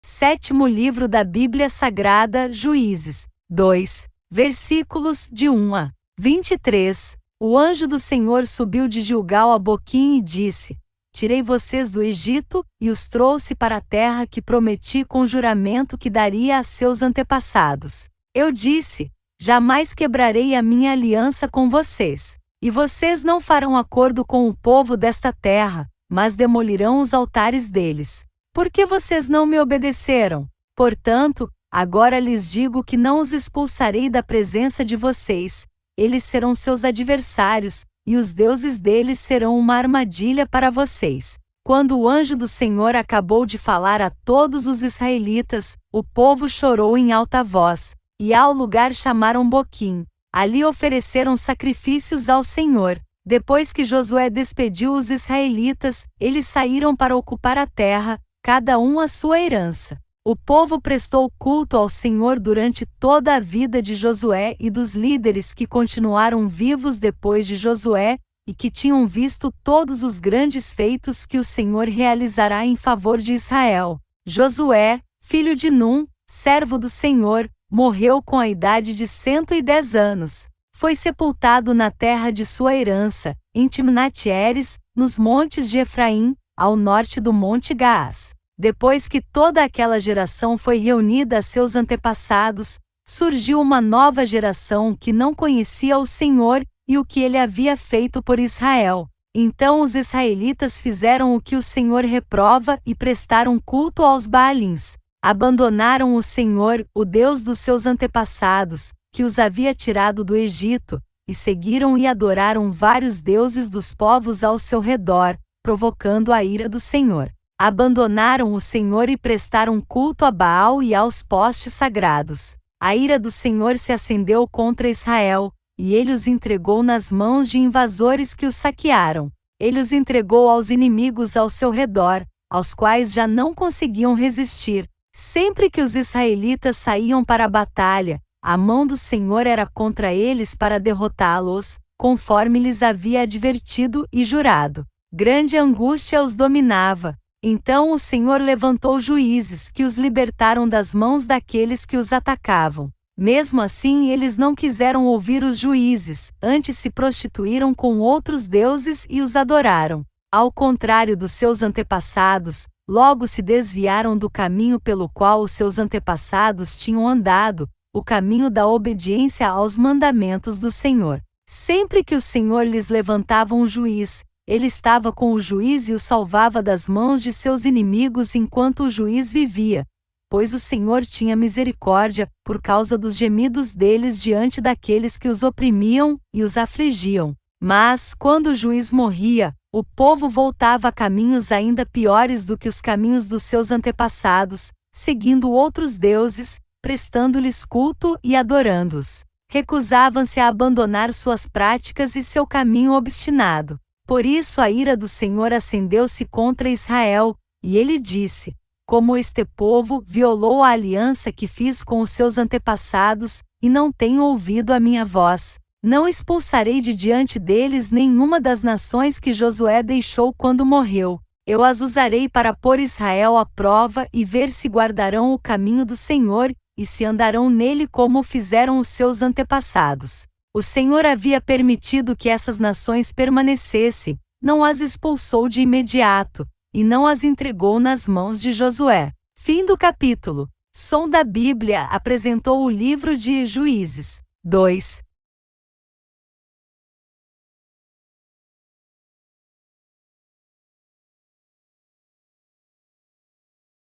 Sétimo livro da Bíblia Sagrada, Juízes 2, versículos de 1 a 23. O anjo do Senhor subiu de Gilgal a Boquim e disse: Tirei vocês do Egito e os trouxe para a terra que prometi com juramento que daria a seus antepassados. Eu disse: jamais quebrarei a minha aliança com vocês, e vocês não farão acordo com o povo desta terra, mas demolirão os altares deles. Por que vocês não me obedeceram? Portanto, agora lhes digo que não os expulsarei da presença de vocês. Eles serão seus adversários, e os deuses deles serão uma armadilha para vocês. Quando o anjo do Senhor acabou de falar a todos os israelitas, o povo chorou em alta voz, e ao lugar chamaram Boquim. Ali ofereceram sacrifícios ao Senhor. Depois que Josué despediu os israelitas, eles saíram para ocupar a terra, cada um a sua herança. O povo prestou culto ao Senhor durante toda a vida de Josué e dos líderes que continuaram vivos depois de Josué, e que tinham visto todos os grandes feitos que o Senhor realizará em favor de Israel. Josué, filho de Num, servo do Senhor, morreu com a idade de 110 anos. Foi sepultado na terra de sua herança, em Timnat-Heres, nos montes de Efraim, ao norte do Monte Gaás. Depois que toda aquela geração foi reunida a seus antepassados, surgiu uma nova geração que não conhecia o Senhor e o que ele havia feito por Israel. Então os israelitas fizeram o que o Senhor reprova e prestaram culto aos Baalins. Abandonaram o Senhor, o Deus dos seus antepassados, que os havia tirado do Egito, e seguiram e adoraram vários deuses dos povos ao seu redor, provocando a ira do Senhor. Abandonaram o Senhor e prestaram culto a Baal e aos postes sagrados. A ira do Senhor se acendeu contra Israel, e ele os entregou nas mãos de invasores que os saquearam. Ele os entregou aos inimigos ao seu redor, aos quais já não conseguiam resistir. Sempre que os israelitas saíam para a batalha, a mão do Senhor era contra eles para derrotá-los, conforme lhes havia advertido e jurado. Grande angústia os dominava. Então o Senhor levantou juízes que os libertaram das mãos daqueles que os atacavam. Mesmo assim, eles não quiseram ouvir os juízes, antes se prostituíram com outros deuses e os adoraram. Ao contrário dos seus antepassados, logo se desviaram do caminho pelo qual os seus antepassados tinham andado, o caminho da obediência aos mandamentos do Senhor. Sempre que o Senhor lhes levantava um juiz, ele estava com o juiz e o salvava das mãos de seus inimigos enquanto o juiz vivia, pois o Senhor tinha misericórdia, por causa dos gemidos deles diante daqueles que os oprimiam e os afligiam. Mas, quando o juiz morria, o povo voltava a caminhos ainda piores do que os caminhos dos seus antepassados, seguindo outros deuses, prestando-lhes culto e adorando-os. Recusavam-se a abandonar suas práticas e seu caminho obstinado. Por isso a ira do Senhor acendeu-se contra Israel, e ele disse: como este povo violou a aliança que fiz com os seus antepassados, e não tem ouvido a minha voz, não expulsarei de diante deles nenhuma das nações que Josué deixou quando morreu. Eu as usarei para pôr Israel à prova e ver se guardarão o caminho do Senhor, e se andarão nele como fizeram os seus antepassados. O Senhor havia permitido que essas nações permanecessem, não as expulsou de imediato, e não as entregou nas mãos de Josué. Fim do capítulo. Som da Bíblia apresentou o livro de Juízes 2.